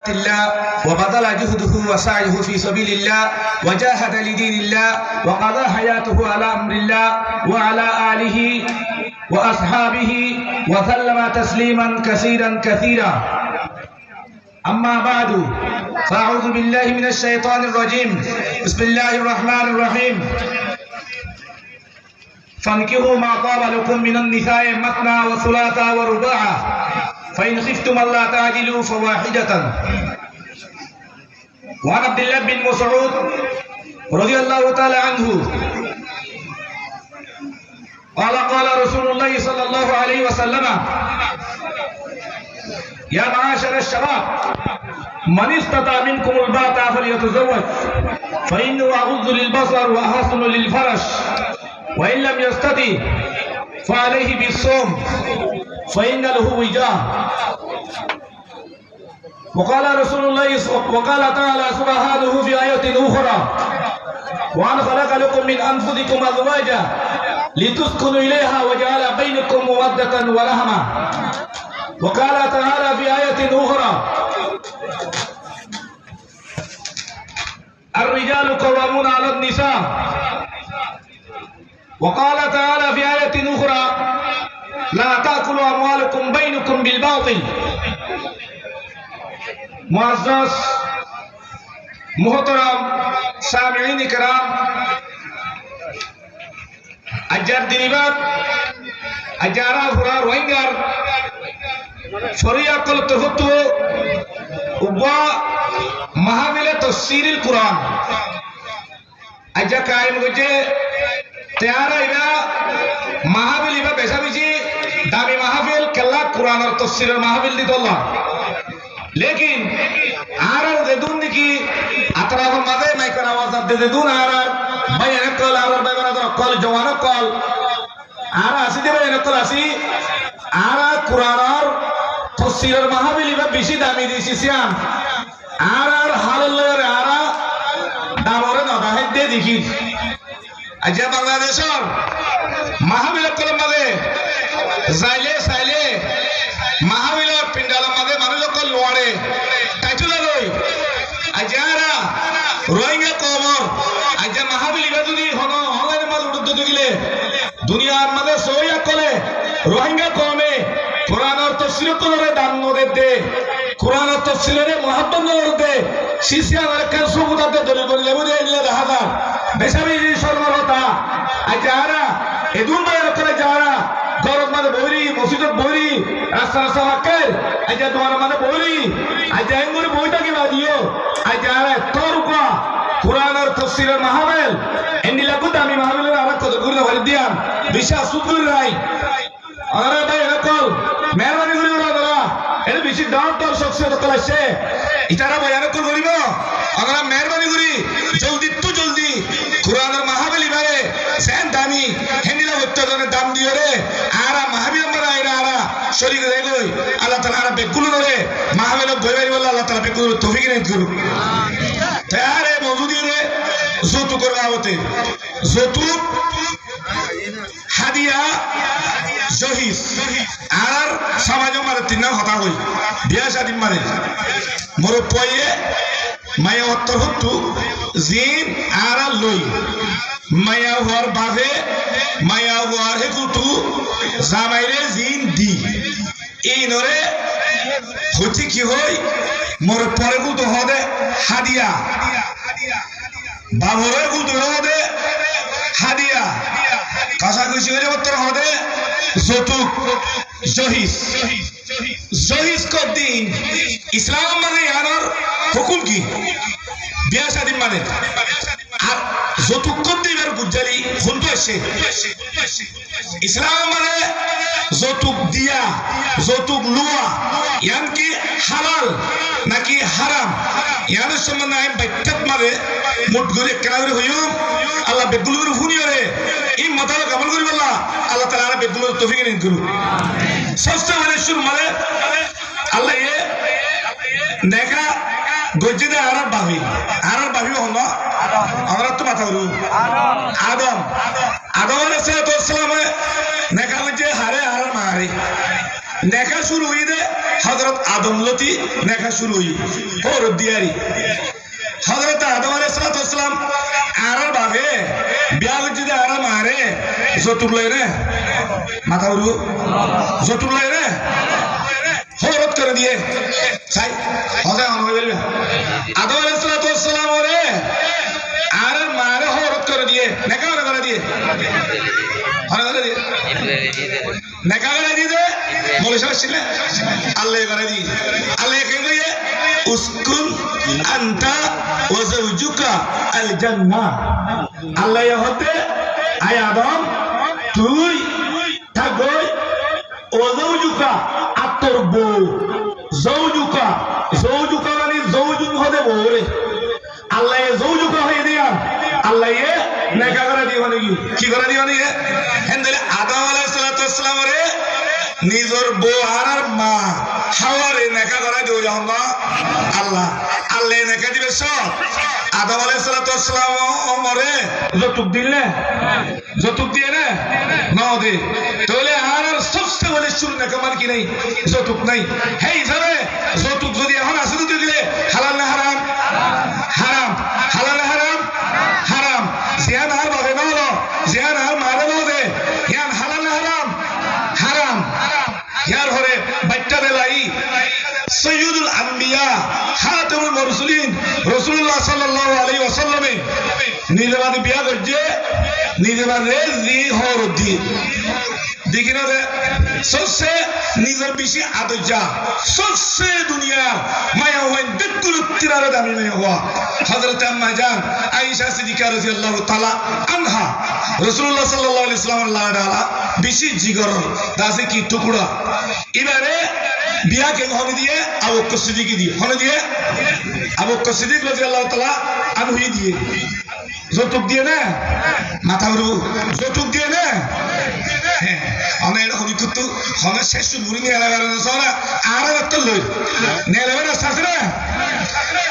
الله وبذل جهده وسعيه في سبيل الله وجاهد لدين الله وقضى حياته على أمر الله وعلى آله وأصحابه وسلم تسليما كثيرا أما بعد فأعوذ بالله من الشيطان الرجيم بسم الله الرحمن الرحيم فانكحوا ما طاب لكم من النساء مثنى وثلاث ورباع فإن خفتم ألا تعدلوا فواحدة. وعن عبد الله بن مسعود رضي الله تعالى عنه قال رسول الله صلى الله عليه وسلم يا معاشر الشباب من استطاع منكم الباءة فليتزوج فإنه أغض للبصر وأحسن للفرج وإن لم يستطع فعليه بالصوم فإن له وجاه. وقال رسول الله وقال تعالى سبحانه في آية أخرى وأن خلق لكم من أنفسكم أزواجا لتسكنوا إليها وجعل بينكم مودة ورحمة. وقال تعالى في آية أخرى الرجال قوامون على النساء. وقال تعالى في آية أخرى لا تأكلوا أموالكم بينكم بالباطل. मुअज़्ज़ज़ मुहतरम सामिईन किराम अजार दिनिबाद अजारा हुरा रोहिंगार शरिया कल तहत्तु उबा महाविले तफसीरिल कुरान अजा कायम गुजे त्यारा इबा महाविल इबा बेसा बिजी दामी महाविल कल्ला कुरान और तफसीर महाविल दी तोल्ला लेकिन आरर देदून की अतराफ मदे माइकर आवाज दे देदून आरर भाई अनकल आरर भाई बना कल जवान कल आरा आसी दे भाई अनकल आसी आरा कुरान और तफसीर महाविल में बिशी दामी दी सियाम आरर हालल लगे आरा दामोरे ना दाहे दे दिखी अजय बांग्लादेश और महाविल कल मदे जाइले साइले महाविल और पिंडाला मदे मानुलो कल लोड़े टाइटुला रोई अजारा रोइंगे कोमर अजा महाविल इबदुनी होनो ऑनलाइन मद उड़द दुगिले दुनिया मदे सोया कोले रोहिंगा कोमे कुरान और तफसीर को रे दान नो दे कुरान और तफसीर रे मोहब्बत नो दे शिष्या वाले कर सुबुदा दे दले बोले लेबु दे इल्ला दहादा बेसाबी जी शर्मा होता अजारा एदुन बाय रखले जारा गौरव माने बोरी मस्जिद बोरी रास्ता रास्ता वाकर अजा द्वार माने बोरी अजा इंगुर बोइता की बादियो अजा रे तोरुका कुरान और तफसीर महाविल इंदी लागू दामी महाविल आरा को गुरु ने दिया विशा सुदुर राई अरे भाई रखल मेहरबानी करी ओरा दरा एने बिशी डाउट और शख्सियत कलाशे इतारा बयान को करिबो अगर मेहरबानी करी जल्दी तो जल्दी कुरान और महाविल इबारे सेन दामी हेनिला उत्तरने दाम दियो रे आरा महाविल मरा आरा शरीक रे गई अल्लाह ताला आरा बेकुल रे महाविल गोयबारी वाला अल्लाह ताला बेकुल तौफीक ने करू तैयार है मौजूदी रे जोतु करवा होते जोतु हादिया जहिस आर समाज मारे तीन हता होई बिया शादी मारे मोर पये माया उत्तर हतु जिन आरा लई माया हुआर बावे माया हुआर हे कुतु जामाइरे जिन दी इनरे होती की होई मोर परे कुतु होदे हादिया बाबरे कुतु होदे हादिया कासा कुछ होरे उत्तर होदे जोतुक जहिस जहिस को दिन इस्लाम माने यानर हुकुम की बिया शादी माने আর যৌতুক কদ্দিবের গুজ্জালি খুনতো এসে ইসলাম মানে যৌতুক দিয়া যৌতুক লুয়া ইয়ান কি হালাল নাকি হারাম ইয়ানের সম্বন্ধে আমি বাইকাত মারে মুট গরে কেনারে হইও আল্লাহ বেগুলুর ফুনিয়রে এই মাথায় কবুল করি আল্লাহ আল্লাহ তাআলা বেগুলুর তৌফিক দিন করু সস্তা মানে শুরু মানে আল্লাহ এ দেখা গজ্জিদে আরব বাবি হলো আমরা তো মাথা করু আদম আলাইহিস সালাম নেকা যে হারে হারার মারে নেকা শুরু হইদে হযরত হযরত আদম লতি নেখা শুরু হই ওর দিয়ারি হযরত আদম আলাইহিস সালাম আর বাবে বিয়া যদি আর মারে যতুক লয় রে মাথা উড়ু যতুক লয় রে হরত করে দিয়ে চাই হযরত আদম আলাইহিস সালাম ওরে আর মারে হরত করে দিয়ে নেকা করে দিয়ে নেকা করে দিয়ে বলে শুনলে আল্লাহ করে দিয়ে আল্লাহ কে কইয়ে উসকুন আনতা ওয়া যাওজুকা আল জান্নাহ আল্লাহ হতে আয় আদম তুই থাকই ওয়া যাওজুকা আতর বউ যাওজুকা মানে যাওজুন হতে বউরে আল্লাহ যাওজুকা হয়ে দিয়া আল্লাহ নেকা করে দিও নাকি কি করে দিও নাকি হেন্দলে আদম আলাইহিস সালাম রে নিজর বউ আর মা হাওয়ারে নেকা করে দিও আল্লাহ আল্লাহ নেকা দিবে সব আদম আলাইহিস সালাম রে যতুক দিলে যতুক দিয়ে না নাও দে তাহলে আর সবচেয়ে বলে শুরু নেকা মান কি নাই যতুক নাই হেই ধরে যতুক যদি এখন আসে তো দিলে হালাল না হারাম হারাম হালাল না হারাম হারাম জিয়ান আর বাবে না হলো জিয়ান আর মারে নাও দে ইয়ান হালাল না হারাম হারাম ইয়ার হরে বাচ্চা দেলাই সৈয়দুল আম্বিয়া খাতামুল মুরসালিন রাসূলুল্লাহ সাল্লাল্লাহু আলাইহি ওয়াসাল্লাম নিজেবাদে বিয়া করছে নিজেবাদে জি হরদি দেখিনা দে সবসে নিজের বেশি আদর্জা সবসে দুনিয়া মায়া হইন দেখুল তিরারে দামি মায়া হওয়া হযরত আম্মা জান আয়েশা সিদ্দিকা রাদিয়াল্লাহু তাআলা আনহা রাসূলুল্লাহ সাল্লাল্লাহু আলাইহি ওয়াসাল্লাম লাডালা বেশি জিগর দাসে কি টুকরা এবারে বিয়া কে হনে দিয়ে আবু বকর সিদ্দিক দিয়ে হনে দিয়ে আবু বকর সিদ্দিক রাদিয়াল্লাহু তাআলা আনহু দিয়ে যৌতুক দিয়ে না মাথা উড়ু যৌতুক দিয়ে না হ্যাঁ আমি এটা হবি কিন্তু হনে শেষ মুড়ি নিয়ে লাগার না আর একটা লই নিয়ে লাগার আছে না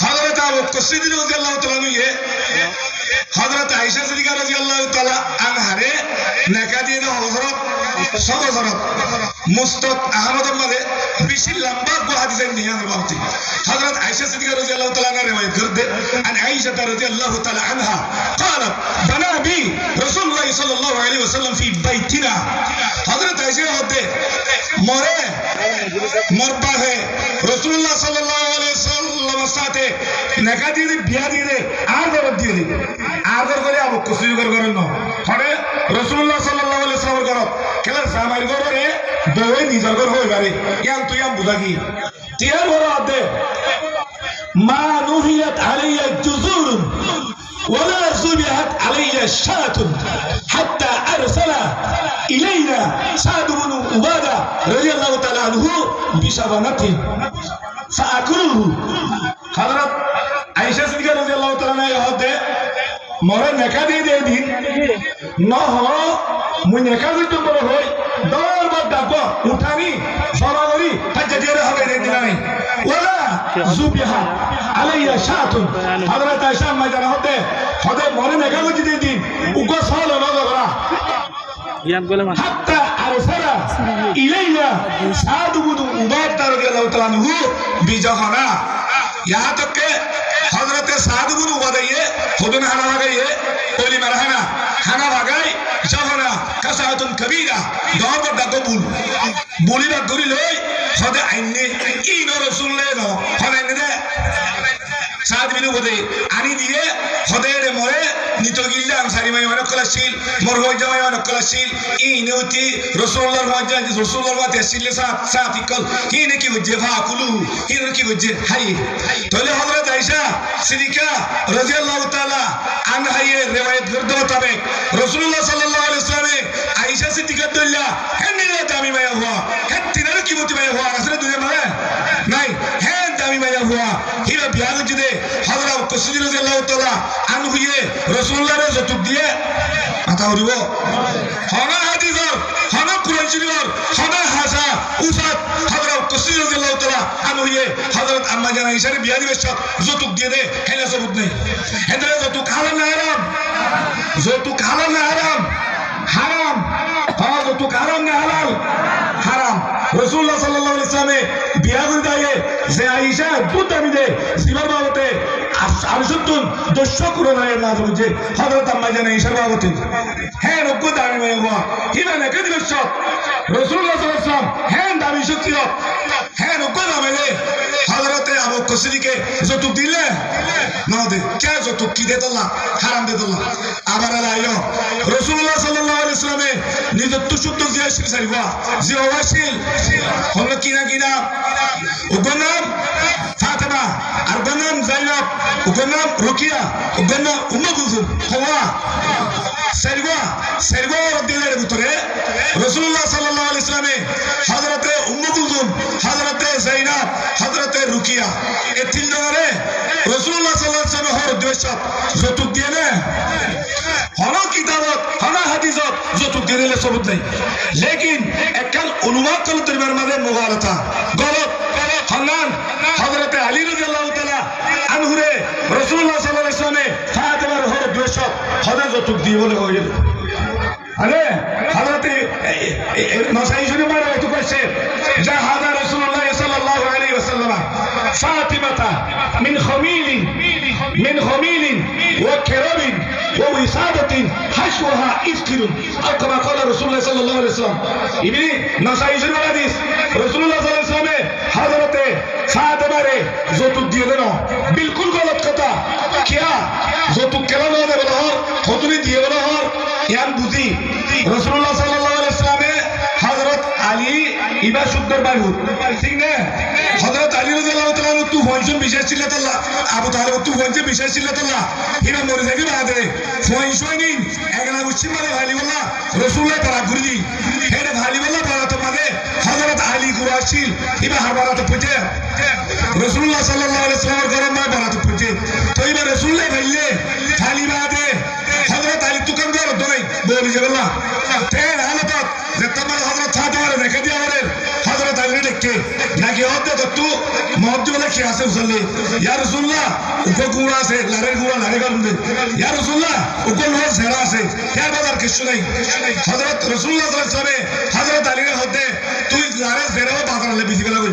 হযরত আবু বকর সিদ্দিক রাদিয়াল্লাহু তাআলা নিয়ে হযরত আয়েশা সিদ্দিকা রাদিয়াল্লাহু তাআলা আনহারে নেকা দিয়ে দাও হযরত সদরত মুস্তাদ আহমদের মধ্যে বেশি লম্বা হাদিসের নিয়ে আমার বাবতি হযরত আয়েশা সিদ্দিকা রাদিয়াল্লাহু তাআলা আনহা riwayat করতে আন আয়েশা রাদিয়াল্লাহু তাআলা আনহা قالت بنا بي رسول الله صلى الله عليه وسلم في بيتنا হযরত আয়েশা হতে মরে মরবা হে রাসূলুল্লাহ সাল্লাল্লাহু আলাইহি ওয়াসাল্লামের সাথে নেকা দিয়ে বিয়া দিয়ে আর দরদ দিয়ে আর দর করে আবু কুসি করেন না পরে রাসূলুল্লাহ সাল্লাল্লাহু আলাইহি ওয়াসাল্লামের ঘর কেলা সামাইর ঘরে দই নিজের ঘর হই পারে ইয়ান তুই আম বুঝা কি তিয়ার বড় আদে মা নুহিয়াত আলাইয়া জুজুর ولا ذبحت علي شاة حتى أرسل إلينا سعد بن عبادة رضي الله تعالى عنه بشبنة فأكله حضرت عائشة صديقة رضي الله تعالى عنها মরে নেকা দিয়ে দিয়ে দিন নহ মুই নেকা দিতে বড় হই দরবার ডাকো উঠানি সরাগরি হাজ্জা দিয়ে হবে দিন নাই ওলা জুবিহা আলাইয়া শাতুন হযরত আয়েশা মা জানা হতে হদে মরে নেকা দিয়ে দিন উগো সল না লগরা ইয়ান বলে মা হাত্তা আরসালা ইলাইয়া সাদ বুদু উবাদ রাদিয়াল্লাহু তাআলা আনহু বিজহনা ইয়া তক হযরত সাদ বুদু উবাদায়ে খুদন হানা লাগাইয়ে ওলি মারহানা হানা লাগাই জহনা কাসাতুন কবীরা দরবার ডাকো বুলিবা গরি লই হদে আইনে ইন রাসূলুল্লাহ ন হদে নে সাদ বিনু বদে আনি দিয়ে হদে রে মরে নিতো গিল্লা আনসারি মাই মানে কলাশিল মর হই জামাই মানে কলাশিল ইনুতি রাসূলুল্লাহর ওয়াজা রাসূলুল্লাহর ওয়াতে সিলে সাতিকল কিনে কি বুঝে ফাকুলু কিনে কি বুঝে হাই তাহলে হযরত আয়েশা সিদ্দিকা রাদিয়াল্লাহু তাআলা আনহা এর riwayat করতে হবে রাসূলুল্লাহ সাল্লাল্লাহু আলাইহি ওয়াসাল্লাম আয়েশা সিদ্দিকা দল্লা হেনে দামি মায়া হুয়া হেতিনার কি বুঝে মায়া হুয়া আসলে দুনিয়া মানে নাই হে দামি মায়া হুয়া হিরা বিয়া যদি হযরত কুসিদ রাদিয়াল্লাহু তাআলা আনহু এ রাসূলুল্লাহর যতুক দিয়ে মাথা উড়িব হনা হাদিসর হনা কুরআন শরীফর হনা হাসা উসাদ হযরত কুসিদ রাদিয়াল্লাহু তাআলা আনহু এ হযরত আম্মা জান আয়েশার বিয়া দিবে যতুক দিয়ে দে হেলা সবুত নাই হেদরে যতুক হালাল না হারাম যতুক হালাল না হারাম হারাম যতুক হারাম না হালাল হারাম রাসূলুল্লাহ সাল্লাল্লাহু আলাইহি ওয়াসাল্লামে বিয়া করে দেয় যে আয়েশা দুধ দাবি দে জীবন বাবতে আরশুতুন দর্শক করোনায় না বুঝে হযরত আম্মা জান আয়েশা বাবতে হ্যাঁ রকু দাবি মেগো হিমানে কে দিবস রাসূলুল্লাহ সাল্লাল্লাহু আলাইহি ওয়াসাল্লাম হ্যাঁ দাবি শক্তি হ্যাঁ রকু দাবি হযরতে আবু কসরিকে যতটুক দিলে না দে কে যতটুক কি দে তোলা হারাম দে তোলা আবার আইও রাসূলুল্লাহ সাল্লাল্লাহু আলাইহি ওয়াসাল্লামে নিজত্ব শুদ্ধ জিয়াশিল সারিবা জিওয়াশিল হলো কিনা ওর নাম ফাতেমা আর ওর নাম যায়নাব ওর নাম রুকিয়া ওর নাম উম্মু কুলসুম হওয়া সারিবা দিলের ভিতরে রাসূলুল্লাহ সাল্লাল্লাহু আলাইহি ওয়াসাল্লামে হযরতে উম্মু কুলসুম হযরতে যায়নাব হযরতে রুকিয়া এই তিন জনের রাসূলুল্লাহ সাল্লাল্লাহু আলাইহি ওয়াসাল্লাম হর দুইশ যতটুক দিয়ে না হলো কিতাবত হলো হাদিসত যতটুক দিলে সবুত নাই লেকিন একখান অনুবাদ করতে তরিবার মাঝে মুগালাতা গলত হান্নান হযরতে আলী রাদিয়াল্লাহু তাআলা আনহুরে রাসূলুল্লাহ সাল্লাল্লাহু আলাইহি ওয়াসাল্লামে ফাতেমার হর দুইশ হযরত যতটুক দিয়ে বলে হয়ে গেল আরে হযরতে নসাই শরীফ মারা একটু কইছে যা হাদা রাসূলুল্লাহ সাল্লাল্লাহু আলাইহি ওয়াসাল্লাম ফাতিমাতা من خميل وكرم ووسادة حشوها إسكر أو كما قال رسول الله صلى الله عليه وسلم ابن نسائي شريف الحديث رسول الله صلى الله عليه وسلم حضرت فاطمہ रे যৌতুক দিয়ে দেন बिल्कुल गलत কথা क्या যৌতুক কেন না দেব হর খতুনি দিয়ে বলা হর ইয়ান বুঝি রাসূলুল্লাহ সাল্লাল্লাহু আলাইহি ওয়াসাল্লামে হযরত আলী ইবা সুদ্দর বায়ু ঠিক না হযরত আলী রাদিয়াল্লাহু তাআলা তু ফয়জন বিশেষ ছিল আল্লাহ আবু তালেব তু ফয়জন বিশেষ ছিল আল্লাহ ইবা মরে যাবে বাদে ফয়জনি একলা মুসলিম মানে আলী বলা রাসূলুল্লাহ তারা গুরদি হেরে আলী বলা তারা তো মানে হযরত আলী কুরাশিল ইবা হাবারাত পুজে রাসূলুল্লাহ সাল্লাল্লাহু আলাইহি ওয়াসাল্লামের গরম মা বারাত পুজে তো ইবা রাসূলুল্লাহ ভাইলে খালি বাদে হযরত আলী তুকান গর দই বলি যাবেলা তের হালত যে তোমার হযরত ফাতেমা রেখে দিয়া বলে হযরত আলী দেখে নাকি হতে তো তু মহব্বত বলে কি আছে উসলে ইয়া রাসূলুল্লাহ উকো গুড়া আছে লারে গরম দে ইয়া রাসূলুল্লাহ উকো লোর ছেড়া আছে তার বাজার কিছু নাই হযরত রাসূলুল্লাহ সাল্লাল্লাহু আলাইহি ওয়াসাল্লাম হযরত আলীর হতে তুই লারে ছেড়াও বাজার লে বিজি গলা কই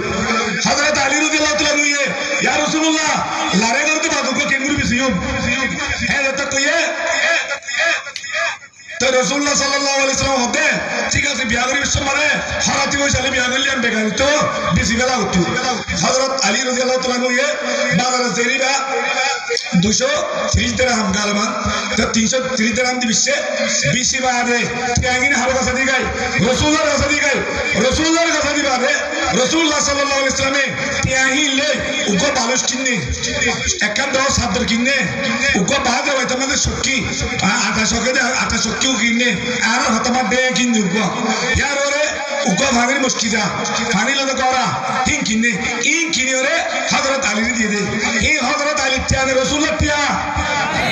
হযরত আলী রাদিয়াল্লাহু তাআলা নিয়ে ইয়া রাসূলুল্লাহ লারে করতে বাদুকো কেঙ্গুরি বিজিয়ম হ্যাঁ তো কইয়ে তো রাসূলুল্লাহ সাল্লাল্লাহু আলাইহি ওয়াসাল্লাম হতে ঠিক আছে বিয়া করি মানে হারাতি বৈশালে বিয়া করলে আমি বেকার তো বেশি বেলা হতো হযরত আলী রাদিয়াল্লাহু তাআলা নিয়ে বাজারে জেরিবা 230 দিরহাম গালমান তো 330 দিরহাম দি বিশ্বে বেশি বাদে ত্যাগিন হার কাছে দি গাই রাসূলুল্লাহর কাছে দি গাই রাসূলুল্লাহর কাছে দি বাদে রাসূলুল্লাহ সাল্লাল্লাহু আলাইহি ওয়াসাল্লামে ত্যাগিন লে উকো বালুস কিনে একখান দাও সাদর কিনে উকো বাদে হয় তোমাদের শক্তি আটা শক্তি কিনে আর হতমা দে কিনে উকো यार ওরে উকো ভাগের মুশকিজা পানি লগে করা তিন কিনে ইন কিনে ওরে হযরত আলী দিয়ে দে এই হযরত আলী ত্যাগ রাসূলুল্লাহ তিয়া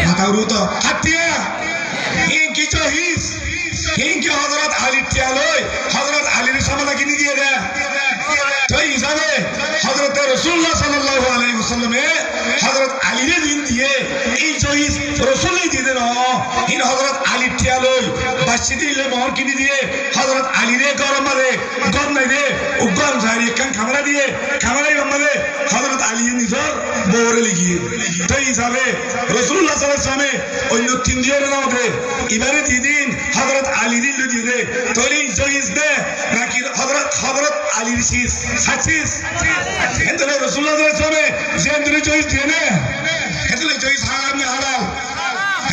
মাতাউরু তো হাতিয়া ইন কি চহিস ইন কি হযরত আলী তিয়া লই হযরত আলীর সামনে কিনে দিয়ে দে তো হিসাবে হযরত রাসূলুল্লাহ সাল্লাল্লাহু আলাইহি ওয়াসাল্লামে হযরত আলীর দিন দিয়ে এই চহিস রাসূলই দিয়ে দেন ইন হযরত আলী তিয়া লই বাসি দিলে মোহর কিনে দিয়ে হযরত আলী রে গরম মারে গরম নাই রে উগন জারি কান খামরা দিয়ে খামরাই মারে হযরত আলী নিজর বউরে লিগিয়ে তো হিসাবে রাসূলুল্লাহ সাল্লাল্লাহু আলাইহি ওয়াসাল্লামে অন্য তিন দিনের নাম দে এবারে দিন হযরত আলী দিল দিয়ে দে তোলি জয়িস দে নাকি হযরত আলীর শীষ সাচিস এতে রাসূলুল্লাহ সাল্লাল্লাহু আলাইহি ওয়াসাল্লামে যে দিনে জয়িস দিয়ে নে এতে জয়িস হারাম না হালাল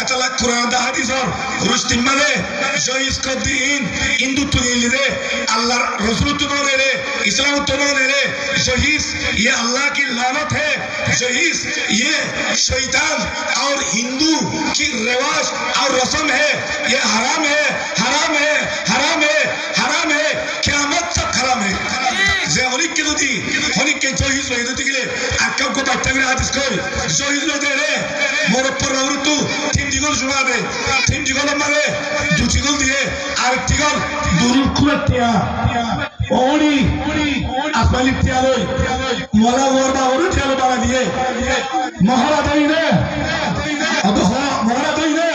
এতলা কুরআন দা হাদিসর রুস্তিম মানে জয়িস কদিন হিন্দু তুলি রে আল্লাহর রাসূল তুলে রে इस्लाम तो रे जहीस ये अल्लाह की लानत है जहीस ये शैतान और हिंदू की रिवाज और रस्म है ये हराम है हराम है हराम है हराम है क़यामत तक हराम है जे অনেক কে যদি অনেক কে জহিস লই দিতে গেলে আকাম কো বাচ্চা করে হাদিস কই জহিস লই দে রে মোর উপর রাউতু তিন দিগল জুমা দে তিন দিগল মারে দুটি গল দিয়ে আর তিগল দুরুল কুরাতিয়া ওড়ি আসমানি তিয়ালই মোলা গোরবা ওড়ি তিয়াল বাড়া দিয়ে মহারা দেই রে অত মহারা দেই রে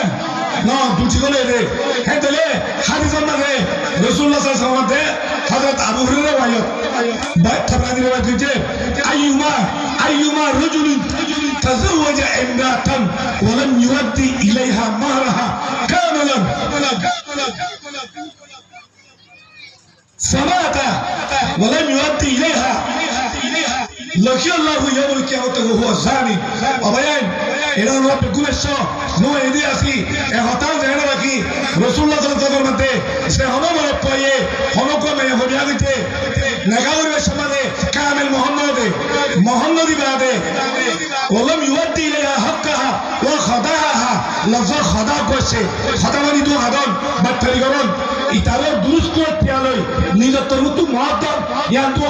না দুটি গলে রে হেতলে হাদিস মারে রাসূলুল্লাহ সাল্লাল্লাহু আলাইহি ওয়াসাল্লাম হযরত আবু হুরায়রা ওয়ায়ত তাবরানী রওয়ায়াত হয়েছে আইয়ুমা রাজুলিন তাযাওয়াজা ইমরাতান ওয়া লাম ইউদ্দি ইলাইহা মাহরাহা কামিলান فمات ولم يؤدي إليها لقي الله يوم القيامة وهو زاني وبيان إلى رب كل شيء نو إيدي أسي إهتام جهنا بكي رسول الله صلى الله عليه وسلم سهنا مرة بايه هنو كم يهودي أبيته نعاور بشمله كامل محمد بلاده ولم يؤدي إليها حقها وخدعها لفظ خدع كوسه خدع ماني تو هذا بطري كمان ইতারে দুরুস করতে আলোয় নিজের মতো মহাত্ম ইয়ান তো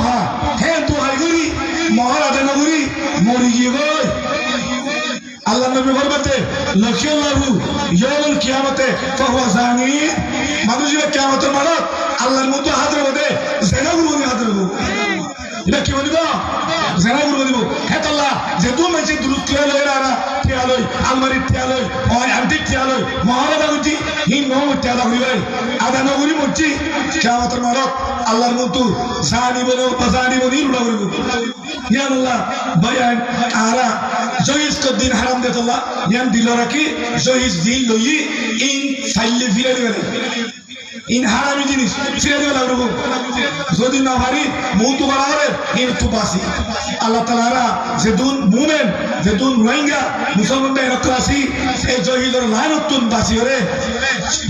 হ্যাঁ তো হাইগুরি মহারাজা নগরী মরি গিয়ে গই আল্লাহ নবী বলতে লখিয়াল্লাহু ইয়াউল কিয়ামতে ফাহুয়া জানি মানুষের কিয়ামতের মানত আল্লাহর মতো হাজির হবে জেনা গুরুনি হাজির হবে এটা কি বলিব জেনা গুরু বলিব হে আল্লাহ যে তুমি মেসে দুরুস করে লয়রা তিয়ালয় আলমারি তিয়ালয় ওই আন্টি তিয়ালয় মহারাজা গুজি হিন নম তিয়ালা হইবে আদা নগরী মরছি কিয়ামতের মানত আল্লাহর মতো জানি বলো বাজানি বলি রুলা বলিব ইয়া আল্লাহ বয়ান আরা জয়িস কো দিন হারাম দে আল্লাহ ইয়ান দিল রাখি জয়িস দিন লই ইন ফাইলে ফিরে দিবে ইন হারামি জিনিস ফিরে দিবে লাগব যদি না পারি মৌত করা হবে ইন তো বাসি আল্লাহ তাআলা যে দুন মুমিন যে দুন রোহিঙ্গা মুসলমানদের রক্ষাসি এই জহিদর লানতুন বাসি রে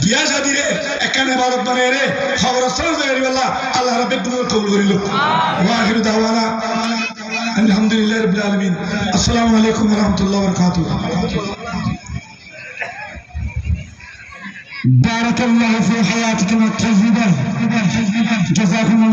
বিয়া শাদি রে এখানে ইবাদত মানে রে খবর সরজ করি আল্লাহ আল্লাহ রাব্বুল আলামিন কবুল করিল ওয়া আখিরু দাওয়ানা আলহামদুলিল্লাহি রাব্বিল আলামিন আসসালামু আলাইকুম ওয়া রাহমাতুল্লাহি ওয়া বারাকাতুহু بارك الله في حياتكم الطيبة جزاكم الله